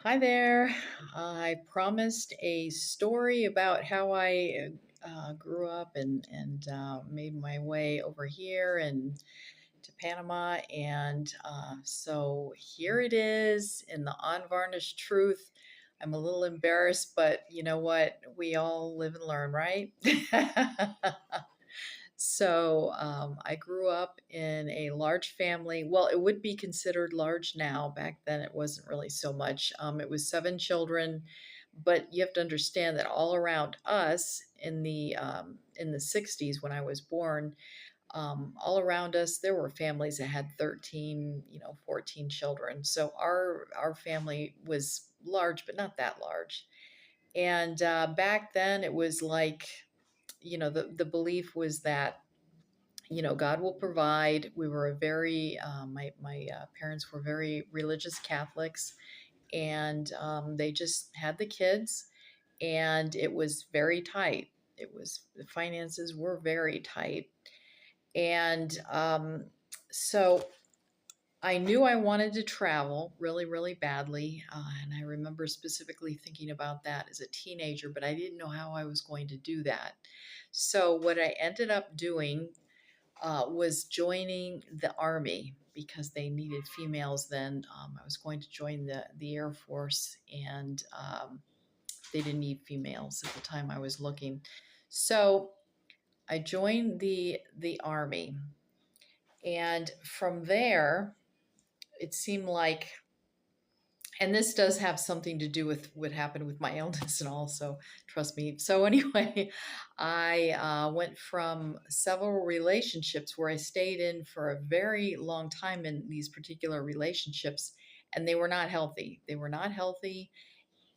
Hi there. I promised a story about how I grew up and made my way over here and to Panama, and so here it is in the unvarnished truth. I'm a little embarrassed, but you know what? We all live and learn, right? So I grew up in a large family. Well, it would be considered large now. Back then, it wasn't really so much. It was seven children, but you have to understand that all around us in the '60s when I was born, all around us there were families that had 13, 14 children. So our family was large, but not that large. And back then, it was like the belief was that God will provide. We were a very my parents were very religious Catholics, and they just had the kids, and it was very tight. The finances were very tight, and so I knew I wanted to travel really, really badly, and I remember specifically thinking about that as a teenager, but I didn't know how I was going to do that. So what I ended up doing was joining the Army because they needed females then. I was going to join the Air Force, and they didn't need females at the time I was looking. So I joined the Army, and from there, it seemed like, and this does have something to do with what happened with my illness and all, so trust me. So anyway, I went from several relationships where I stayed in for a very long time in these particular relationships, and they were not healthy. They were not healthy,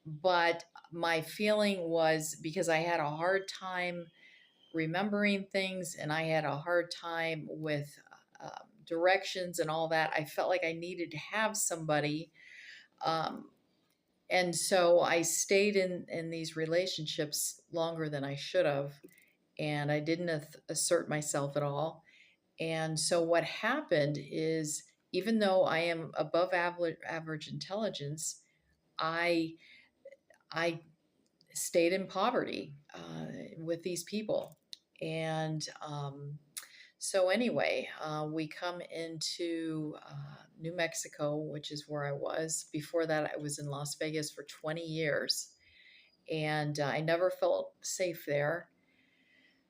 but my feeling was because I had a hard time remembering things and I had a hard time with directions and all that. I felt like I needed to have somebody, um, and so I stayed in these relationships longer than I should have, and I didn't assert myself at all. And so what happened is, even though I am above average intelligence, I I stayed in poverty with these people. And so anyway, we come into New Mexico, which is where I was. Before that, I was in Las Vegas for 20 years, and I never felt safe there.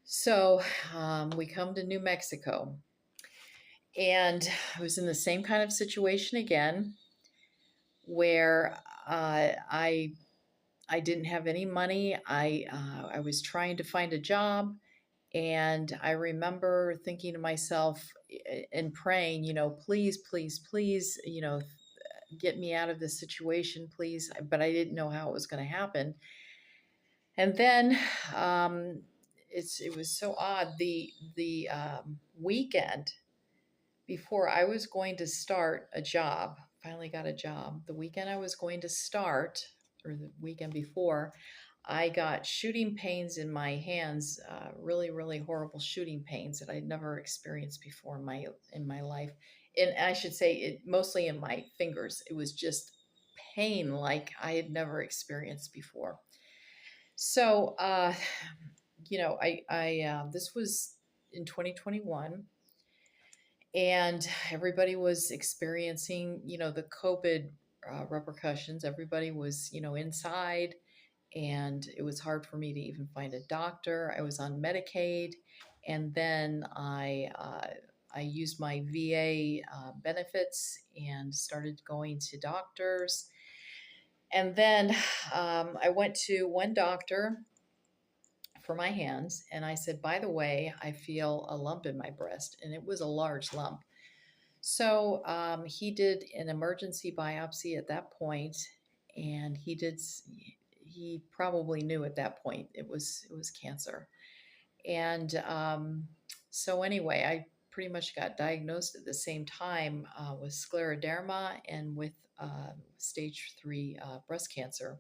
So we come to New Mexico, and I was in the same kind of situation again, where I didn't have any money. I was trying to find a job, and I remember thinking to myself and praying, please, please, please, get me out of this situation, please. But I didn't know how it was going to happen. And then um, it was so odd. The weekend before I was going to start a job, finally got a job. The weekend I was going to start, or the weekend before, I got shooting pains in my hands, really, really horrible shooting pains that I'd never experienced before in my life. And I should say, it mostly in my fingers. It was just pain like I had never experienced before. So, I this was in 2021, and everybody was experiencing, the COVID repercussions. Everybody was, inside, and it was hard for me to even find a doctor. I was on Medicaid, and then I used my VA benefits and started going to doctors. And then I went to one doctor for my hands, and I said, by the way, I feel a lump in my breast, and it was a large lump. So he did an emergency biopsy at that point, and he probably knew at that point it was cancer. And so anyway, I pretty much got diagnosed at the same time with scleroderma and with stage 3 breast cancer.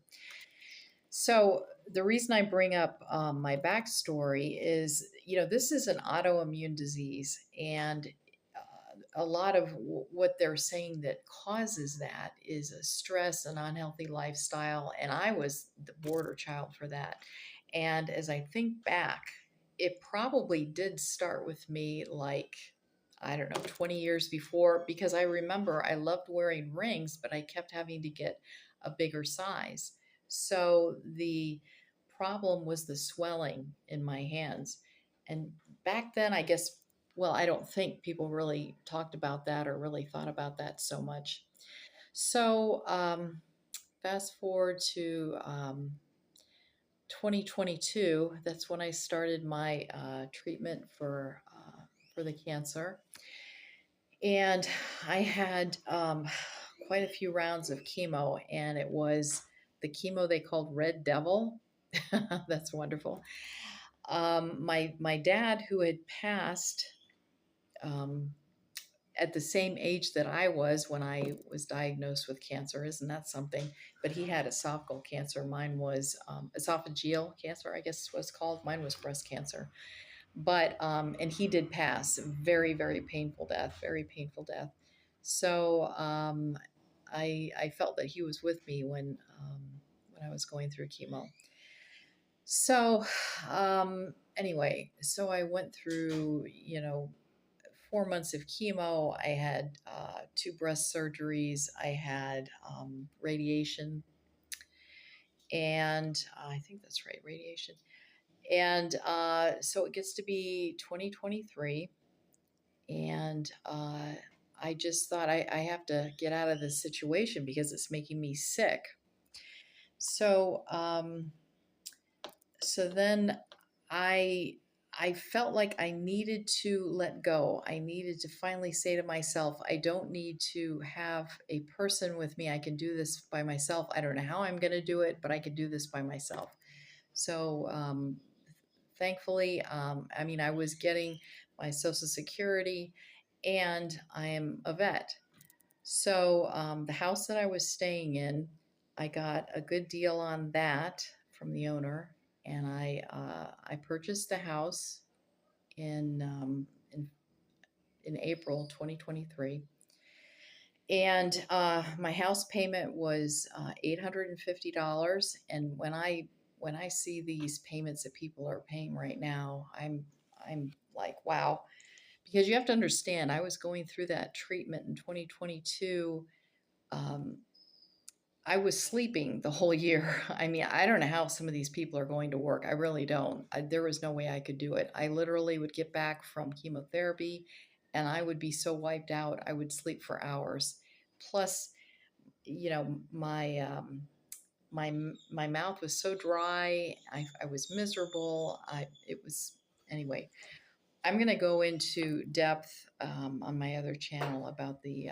So the reason I bring up my backstory is, this is an autoimmune disease, and a lot of what they're saying that causes that is a stress and unhealthy lifestyle. And I was the border child for that. And as I think back, it probably did start with me like, I don't know, 20 years before, because I remember I loved wearing rings, but I kept having to get a bigger size. So the problem was the swelling in my hands. And back then, I guess, well, I don't think people really talked about that or really thought about that so much. So, fast forward to 2022. That's when I started my treatment for the cancer, and I had quite a few rounds of chemo, and it was the chemo they called Red Devil. That's wonderful. My dad, who had passed um, at the same age that I was when I was diagnosed with cancer. Isn't that something? But he had esophageal cancer. Mine was esophageal cancer, I guess was called. Mine was breast cancer. But and he did pass. Very, very painful death. Very painful death. So I felt that he was with me when I was going through chemo. So anyway, so I went through, 4 months of chemo. I had two breast surgeries. I had radiation, and I think that's right, radiation. And so it gets to be 2023, and I just thought I have to get out of this situation because it's making me sick. So so then I I felt like I needed to let go. I needed to finally say to myself, I don't need to have a person with me. I can do this by myself. I don't know how I'm going to do it, but I can do this by myself. So thankfully, I mean, I was getting my Social Security, and I am a vet. So the house that I was staying in, I got a good deal on that from the owner, and I purchased the house in in April 2023, and my house payment was $850. And when I see these payments that people are paying right now, I'm like, wow, because you have to understand, I was going through that treatment in 2022. Um, I was sleeping the whole year. I mean, I don't know how some of these people are going to work. I really don't. There was no way I could do it. I literally would get back from chemotherapy and I would be so wiped out, I would sleep for hours. Plus, my my mouth was so dry. I was miserable. It was anyway. I'm going to go into depth on my other channel about the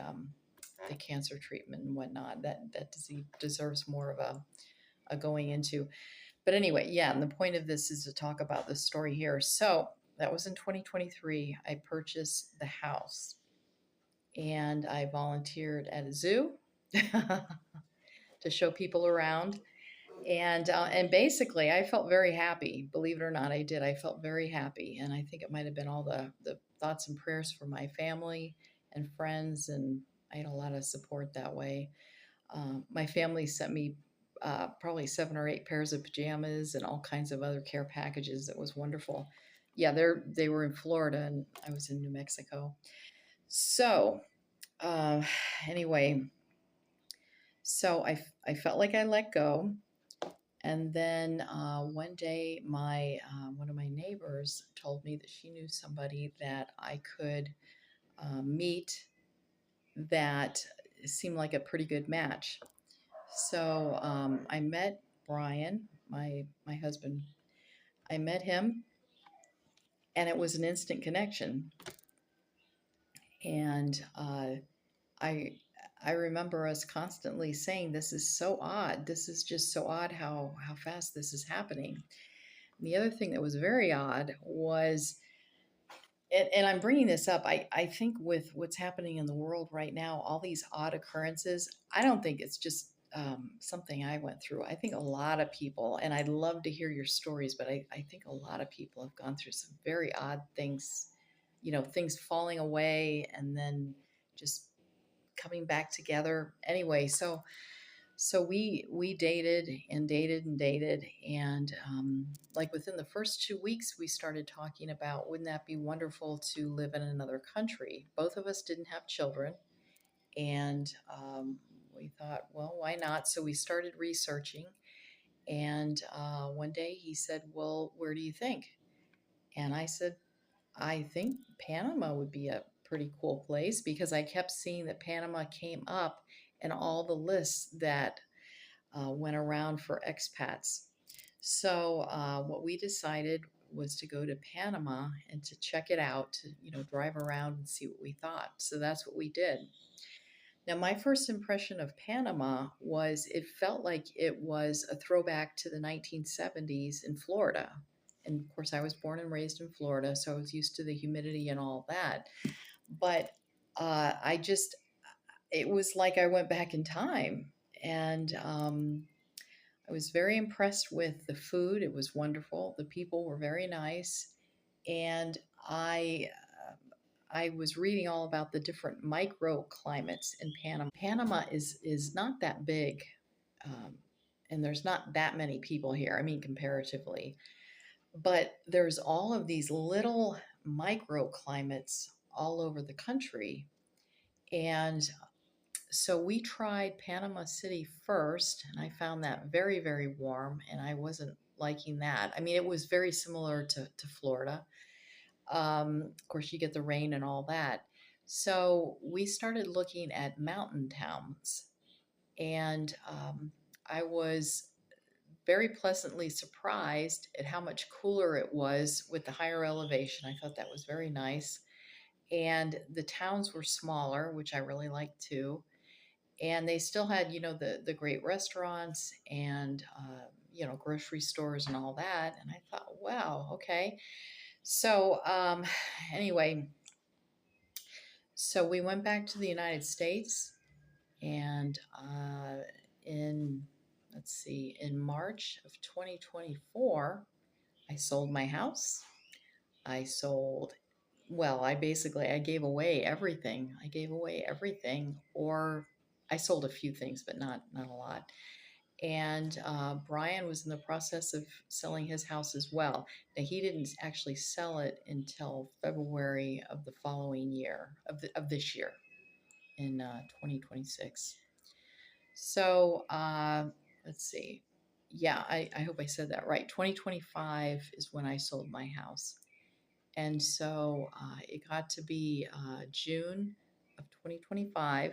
cancer treatment and whatnot. That deserves more of a going into. But anyway, yeah. And the point of this is to talk about the story here. So that was in 2023. I purchased the house, and I volunteered at a zoo to show people around. And basically, I felt very happy. Believe it or not, I did. I felt very happy, and I think it might have been all the thoughts and prayers for my family and friends, and I had a lot of support that way. My family sent me probably 7 or 8 pairs of pajamas and all kinds of other care packages. It was wonderful. Yeah, they were in Florida, and I was in New Mexico. So uh, anyway, so I felt like I let go. And then one day, my one of my neighbors told me that she knew somebody that I could meet that seemed like a pretty good match. So I met Brian, my husband. I met him, and it was an instant connection. And I I remember us constantly saying, "This is so odd. This is just so odd how fast this is happening." And the other thing that was very odd was, and I'm bringing this up, I think with what's happening in the world right now, all these odd occurrences, I don't think it's just something I went through. I think a lot of people, and I'd love to hear your stories, but I think a lot of people have gone through some very odd things, things falling away and then just coming back together. Anyway, so we dated and dated and dated, and like within the first 2 weeks, we started talking about wouldn't that be wonderful to live in another country. Both of us didn't have children, and we thought, well, why not? So we started researching, and one day he said, well, where do you think? And I said, I think Panama would be a pretty cool place, because I kept seeing that Panama came up in all the lists that went around for expats. So what we decided was to go to Panama and to check it out, to drive around and see what we thought. So that's what we did. Now, my first impression of Panama was it felt like it was a throwback to the 1970s in Florida. And of course, I was born and raised in Florida, so I was used to the humidity and all that. But it was like I went back in time. And I was very impressed with the food. It was wonderful. The people were very nice. And I was reading all about the different microclimates in Panama. Panama is not that big, um, and there's not that many people here. I mean, comparatively, but there's all of these little microclimates all over the country, and so we tried Panama City first, and I found that very, very warm, and I wasn't liking that. I mean, it was very similar to Florida. Of course, you get the rain and all that. So we started looking at mountain towns, and I was very pleasantly surprised at how much cooler it was with the higher elevation. I thought that was very nice. And the towns were smaller, which I really liked too. And they still had, the great restaurants and, grocery stores and all that. And I thought, wow, okay. So, anyway, so we went back to the United States, and in, let's see, in March of 2024, I sold my house. I sold, well, I gave away everything. I gave away everything, or I sold a few things, but not a lot. And Brian was in the process of selling his house as well. Now, he didn't actually sell it until February of the following year, of this year, in 2026. So let's see. Yeah, I hope I said that right. 2025 is when I sold my house. And so it got to be June of 2025,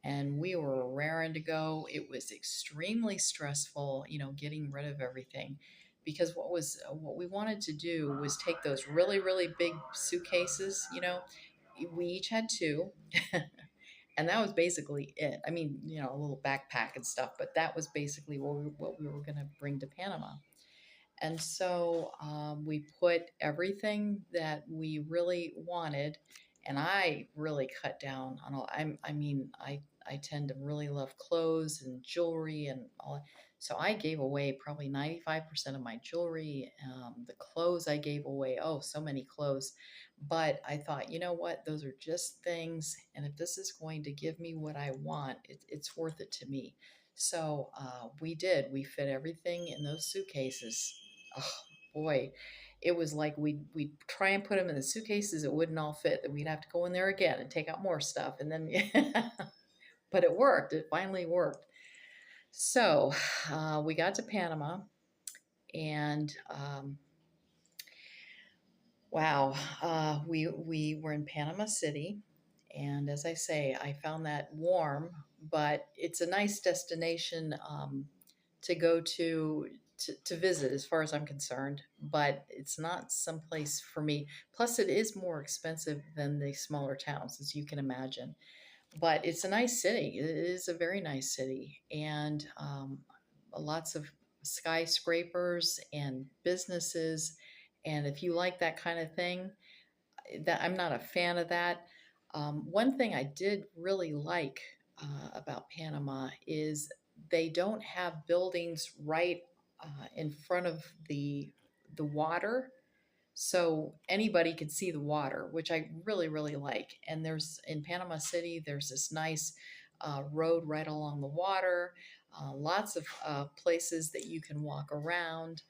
and we were raring to go. It was extremely stressful, getting rid of everything, because what we wanted to do was take those really, really big suitcases. We each had two, and that was basically it. I mean, a little backpack and stuff, but that was basically what we were going to bring to Panama. And so we put everything that we really wanted, and I really cut down on all. I mean, I tend to really love clothes and jewelry and all. So I gave away probably 95% of my jewelry. The clothes I gave away, oh, so many clothes. But I thought, you know what? Those are just things. And if this is going to give me what I want, it's worth it to me. So we did. We fit everything in those suitcases. Oh boy, it was like we'd try and put them in the suitcases. It wouldn't all fit. That we'd have to go in there again and take out more stuff. And then, but it worked. It finally worked. So we got to Panama, and wow, we were in Panama City, and as I say, I found that warm, but it's a nice destination to go to visit, as far as I'm concerned. But it's not someplace for me. Plus, it is more expensive than the smaller towns, as you can imagine. But it's a nice city. It is a very nice city, and lots of skyscrapers and businesses. And if you like that kind of thing, that I'm not a fan of that. One thing I did really like about Panama is they don't have buildings right in front of the water. so anybody could see the water, which I really, really like. And there's in Panama City, there's this nice road right along the water, lots of places that you can walk around.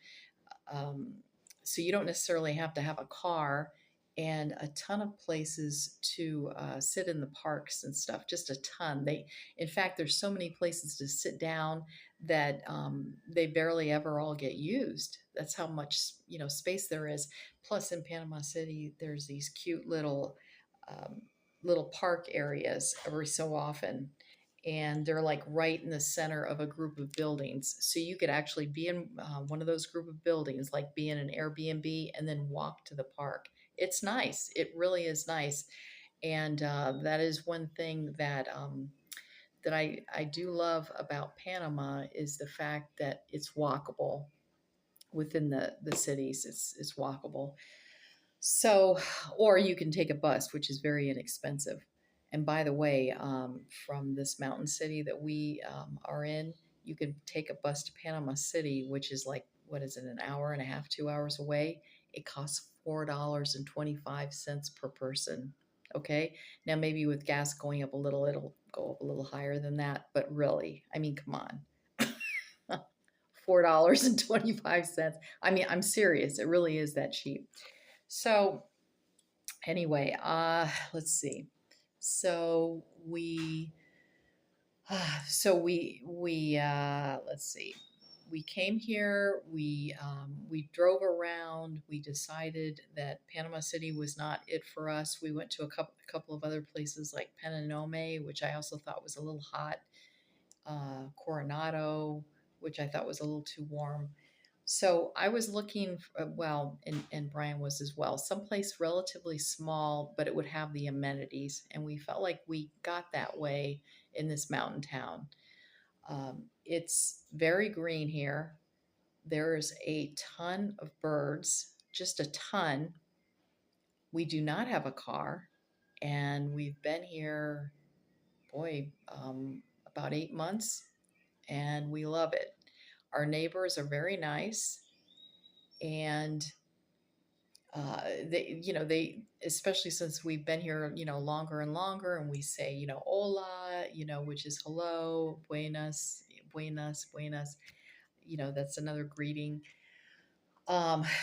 Um, so you don't necessarily have to have a car, and a ton of places to sit in the parks and stuff. Just a ton. In fact, there's so many places to sit down that they barely ever all get used. That's how much space there is. Plus, in Panama City, there's these cute um, little park areas every so often, and they're like right in the center of a group of buildings. So you could actually be in one of those group of buildings, like be in an Airbnb, and then walk to the park. It's nice. It really is nice, and that is one thing that I do love about Panama is the fact that it's walkable within the cities. It's walkable. So, or you can take a bus, which is very inexpensive. And by the way, from this mountain city that we are in, you can take a bus to Panama City, which is like, what is it, an hour and a half, 2 hours away? It costs $4.25 per person. Okay. Now, maybe with gas going up a little, it'll go up a little higher than that. But really, I mean, come on. $4.25. I mean, I'm serious. It really is that cheap. So, anyway, let's see. So we, let's see. We came here. We drove around. We decided that Panama City was not it for us. We went to a couple of other places like Panama, which I also thought was a little hot. Coronado, which I thought was a little too warm. So I was looking, well, and Brian was as well, someplace relatively small, but it would have the amenities. And we felt like we got that way in this mountain town. It's very green here. There's a ton of birds, just a ton. We do not have a car, and we've been here, boy, about 8 months, and we love it. Our neighbors are very nice, and they, especially since we've been here, longer and longer, and we say, hola, which is hello, buenas, buenas, buenas, that's another greeting.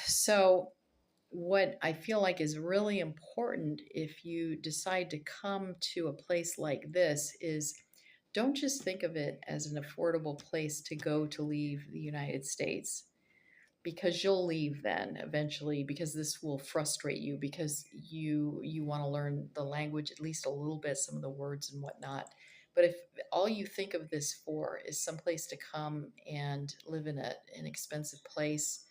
So what I feel like is really important if you decide to come to a place like this is don't just think of it as an affordable place to go to leave the United States, because you'll leave then eventually, because this will frustrate you, because you want to learn the language at least a little bit, some of the words and whatnot. But if all you think of this for is someplace to come and live in an expensive place,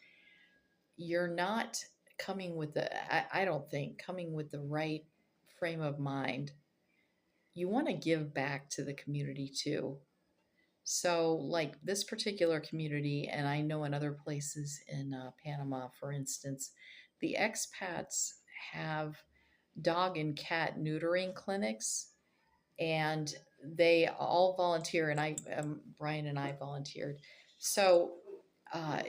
you're not coming with I don't think coming with the right frame of mind. You want to give back to the community too. So, like this particular community, and I know in other places in Panama, for instance, the expats have dog and cat neutering clinics, and they all volunteer. And Brian and I volunteered. So, uh,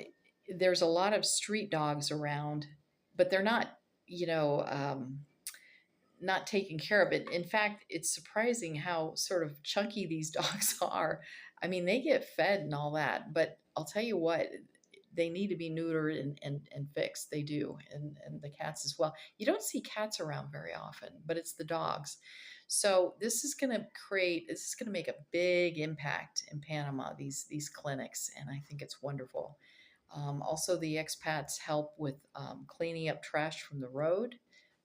there's a lot of street dogs around, but they're not, you know, um, not taking care of it. In fact, it's surprising how sort of chunky these dogs are. I mean, they get fed and all that, but I'll tell you what, they need to be neutered and fixed. They do, and the cats as well. You don't see cats around very often, but it's the dogs. So this is going to make a big impact in Panama, these clinics, and I think it's wonderful. Also, the expats help with cleaning up trash from the road,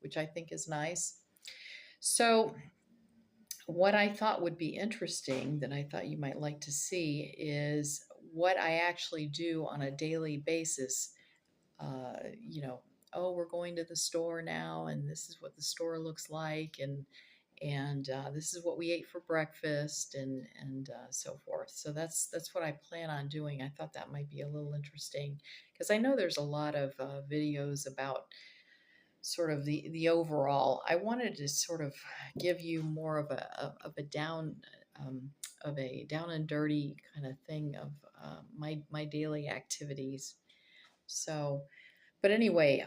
which I think is nice. So, what I thought would be interesting that I thought you might like to see is what I actually do on a daily basis. Uh, you know, oh, we're going to the store now, and this is what the store looks like, and this is what we ate for breakfast, and so forth. So that's what I plan on doing. I thought that might be a little interesting because I know there's a lot of videos about sort of the overall. I wanted to sort of give you more of a down of a down and dirty kind of thing of my daily activities. So But anyway,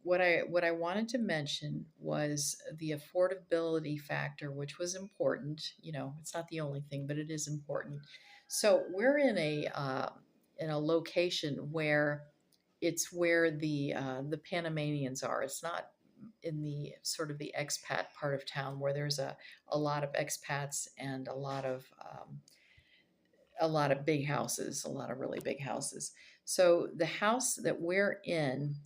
what I wanted to mention was the affordability factor, which was important. You know, it's not the only thing, but it is important. So we're in a location where it's where the Panamanians are. It's not in the sort of the expat part of town where there's a lot of expats and a lot of big houses, a lot of really big houses. So the house that we're in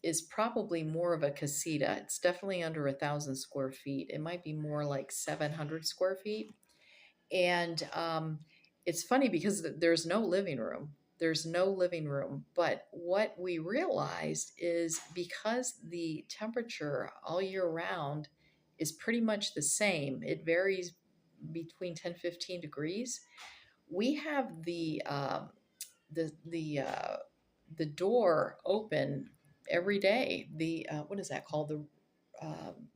is probably more of a casita. It's definitely under 1,000 square feet. It might be more like 700 square feet. And it's funny because there's no living room. There's no living room. But what we realized is because the temperature all year round is pretty much the same, it varies between 10 15 degrees. We have the the door open every day. The what is that called? Um,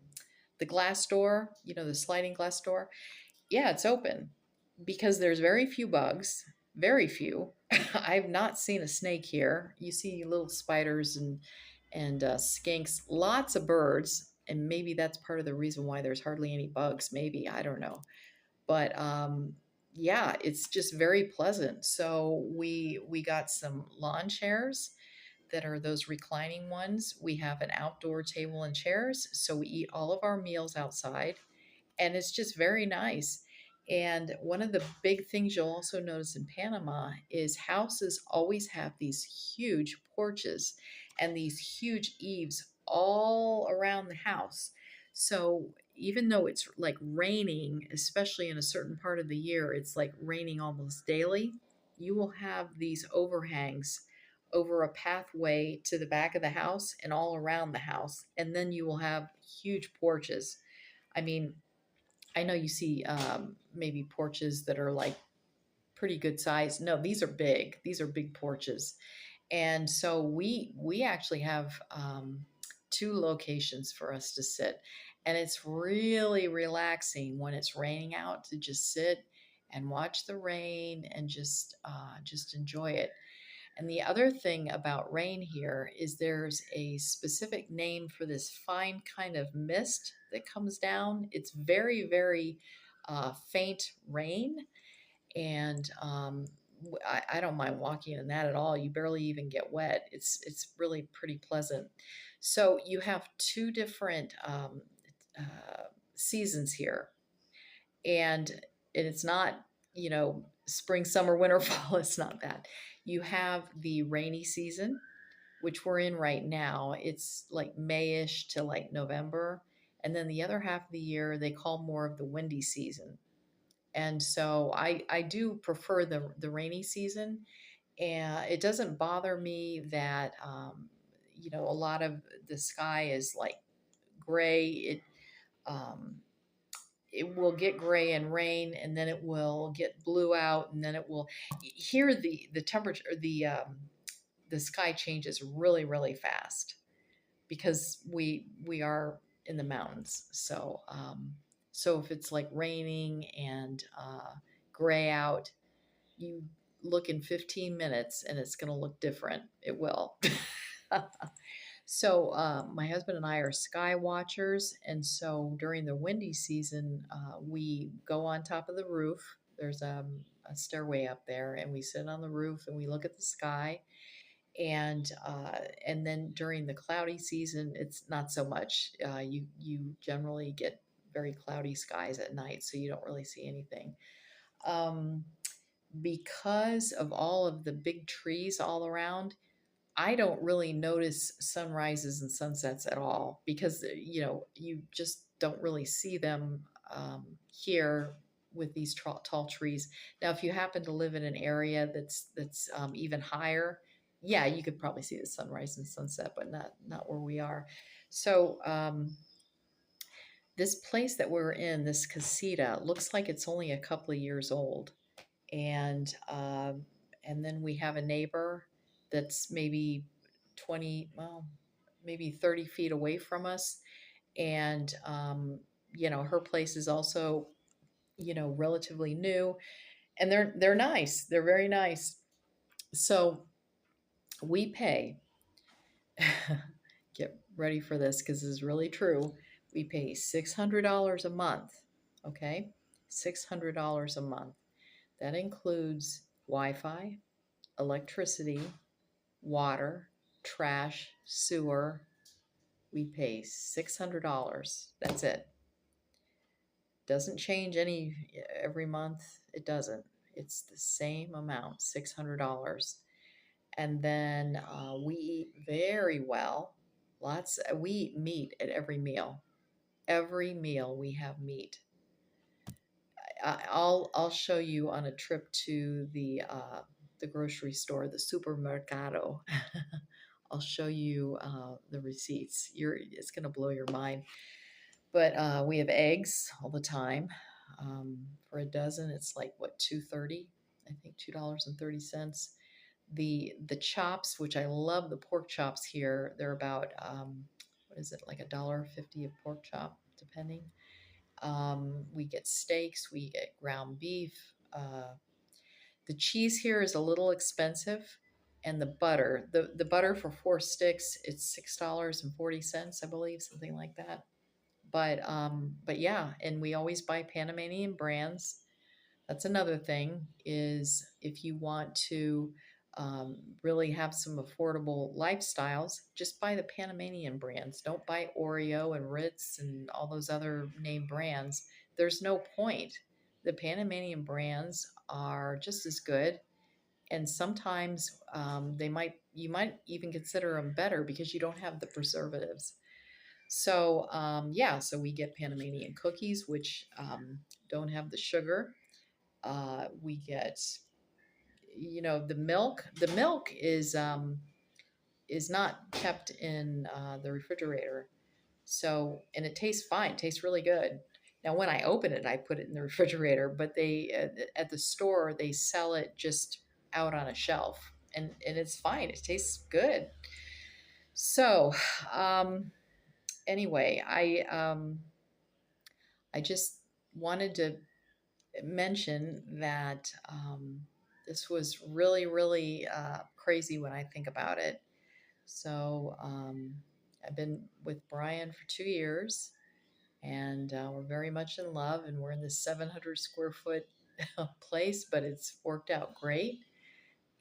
the glass door, you know, the sliding glass door. Yeah, it's open because there's very few bugs, very few. I've not seen a snake here. You see little spiders and skinks, lots of birds, and maybe that's part of the reason why there's hardly any bugs. Maybe I don't know, but yeah, it's just very pleasant. So we got some lawn chairs that are those reclining ones. We have an outdoor table and chairs, so we eat all of our meals outside, and it's just very nice. And one of the big things you'll also notice in Panama is houses always have these huge porches and these huge eaves all around the house. So even though it's like raining, especially in a certain part of the year, it's like raining almost daily, you will have these overhangs over a pathway to the back of the house and all around the house. And then you will have huge porches. I mean, I know you see maybe porches that are like pretty good size. No, these are big. These are big porches, and so we actually have two locations for us to sit, and it's really relaxing when it's raining out to just sit and watch the rain and just enjoy it. And the other thing about rain here is there's a specific name for this fine kind of mist that comes down. It's very, very faint rain. And I don't mind walking in that at all. You barely even get wet. It's really pretty pleasant. So you have two different seasons here, and it's not, you know, spring, summer, winter, fall. It's not that. You have the rainy season, which we're in right now. It's like Mayish to like November, and then the other half of the year they call more of the windy season. And so I do prefer the rainy season, and it doesn't bother me that you know, a lot of the sky is like gray. Um, it will get gray and rain, and then it will get blue out, and then it will here the temperature, the sky changes really really fast because we are in the mountains. So so if it's like raining and gray out, you look in 15 minutes and it's going to look different. It will. So my husband and I are sky watchers, and so during the windy season, we go on top of the roof. There's a stairway up there, and we sit on the roof and we look at the sky. And then during the cloudy season, it's not so much. You generally get very cloudy skies at night, so you don't really see anything. Um, because of all of the big trees all around, I don't really notice sunrises and sunsets at all because, you know, you just don't really see them here with these tall trees. Now, if you happen to live in an area that's even higher, yeah, you could probably see the sunrise and sunset, but not where we are. So this place that we're in, this casita, looks like it's only a couple of years old, and and then we have a neighbor that's maybe 20, well, maybe 30 feet away from us, and you know, her place is also, you know, relatively new, and they're nice, they're very nice. So we pay Get ready for this because this is really true. We pay $600 a month, okay? $600 a month. That includes Wi Fi, electricity, water, trash, sewer. We pay $600. That's it. Doesn't change any every month. It doesn't. It's the same amount, $600. And then we eat very well. Lots. We eat meat at every meal. Every meal we have meat. I'll show you on a trip to the grocery store, the supermercado. I'll show you the receipts. It's gonna blow your mind. But we have eggs all the time. For a dozen, it's like what, 2.30? I think $2.30. The chops, which I love the pork chops here, they're about what is it, like $1.50 a pork chop, depending. We get steaks, we get ground beef. The cheese here is a little expensive, and the butter for 4 sticks, it's $6.40, I believe, something like that. But yeah, and we always buy Panamanian brands. That's another thing is if you want to really have some affordable lifestyles, just buy the Panamanian brands. Don't buy Oreo and Ritz and all those other name brands. There's no point. The Panamanian brands are just as good, and sometimes you might even consider them better because you don't have the preservatives. So yeah, so we get Panamanian cookies, which don't have the sugar. We get, the milk. The milk is not kept in the refrigerator. So, and it tastes fine. It tastes really good. Now, when I open it, I put it in the refrigerator. But they at the store they sell it just out on a shelf, and it's fine. It tastes good. So, anyway, I just wanted to mention that this was really, really crazy when I think about it. So I've been with Brian for 2 years, and we're very much in love, and we're in this 700 square foot place, but it's worked out great,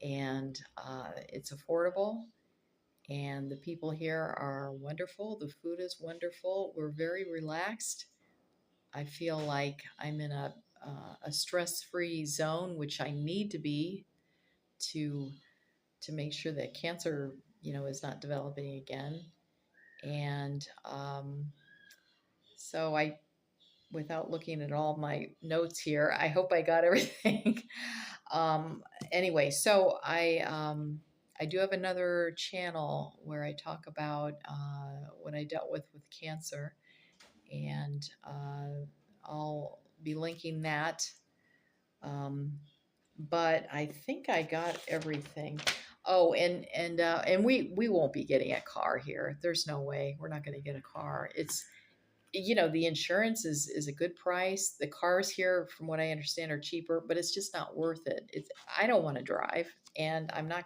and it's affordable. And the people here are wonderful. The food is wonderful. We're very relaxed. I feel like I'm in a stress-free zone, which I need to be to to make sure that cancer, is not developing again. And so without looking at all my notes here, I hope I got everything. um, anyway, so I do have another channel where I talk about what I dealt with cancer, and I'll be linking that. Um, but I think I got everything. Oh, and we won't be getting a car here. There's no way we're not going to get a car. It's the insurance is a good price. The cars here, from what I understand, are cheaper, but it's just not worth it. I don't want to drive, and I'm not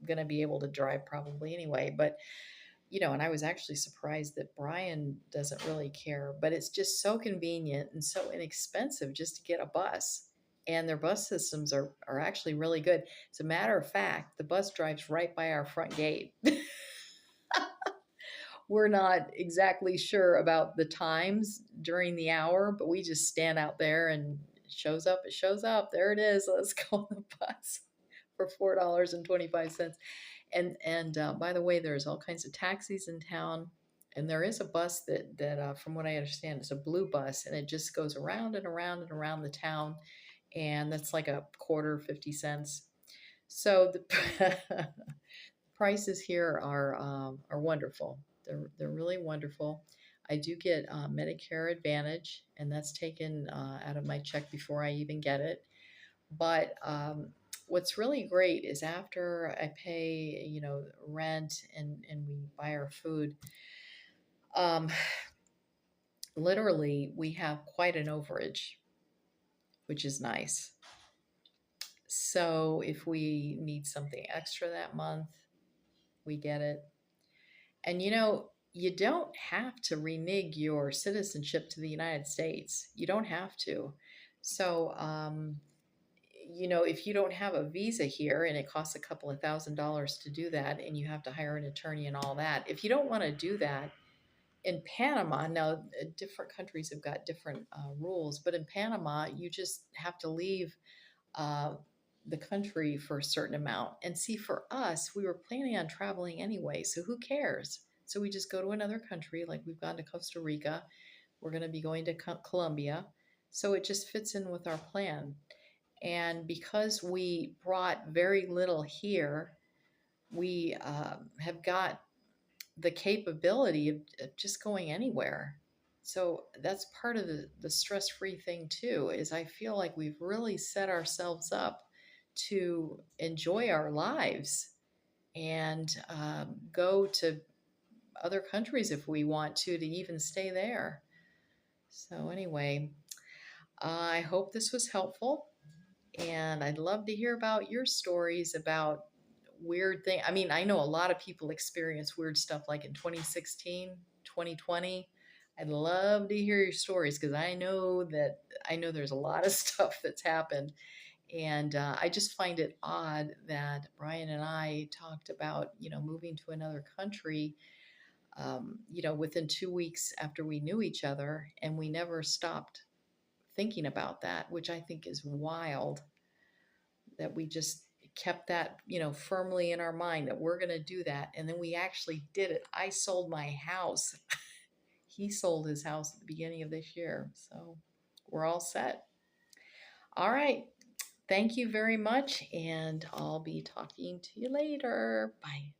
going to be able to drive probably anyway. But and I was actually surprised that Brian doesn't really care, but it's just so convenient and so inexpensive just to get a bus. And their bus systems are actually really good. As a matter of fact, the bus drives right by our front gate. We're not exactly sure about the times during the hour, but we just stand out there and it shows up, it shows up. There it is. Let's go on the bus for $4.25. And by the way, there's all kinds of taxis in town, and there is a bus that from what I understand, is a blue bus, and it just goes around and around and around the town, and that's like a quarter, 50 cents. So the prices here are wonderful. They're really wonderful. I do get Medicare Advantage, and that's taken out of my check before I even get it. But what's really great is after I pay, rent and we buy our food, um, literally we have quite an overage, which is nice. So if we need something extra that month, we get it. And you don't have to renege your citizenship to the United States. You don't have to. So, if you don't have a visa here and it costs a couple of $1,000s to do that, and you have to hire an attorney and all that, if you don't want to do that, in Panama, now different countries have got different rules, but in Panama, you just have to leave uh, the country for a certain amount. And see, for us, we were planning on traveling anyway, so who cares? So we just go to another country, like we've gone to Costa Rica. We're going to be going to Colombia. So it just fits in with our plan. And because we brought very little here, we have got the capability of just going anywhere. So that's part of the stress free thing, too, is I feel like we've really set ourselves up to enjoy our lives and go to other countries if we want to even stay there. So, anyway, I hope this was helpful. And I'd love to hear about your stories about weird thing. I mean, I know a lot of people experience weird stuff like in 2016, 2020. I'd love to hear your stories because I know there's a lot of stuff that's happened. And I just find it odd that Brian and I talked about, moving to another country, within 2 weeks after we knew each other, and we never stopped thinking about that, which I think is wild that we just kept that, firmly in our mind that we're going to do that. And then we actually did it. I sold my house. He sold his house at the beginning of this year. So we're all set. All right. Thank you very much. And I'll be talking to you later. Bye.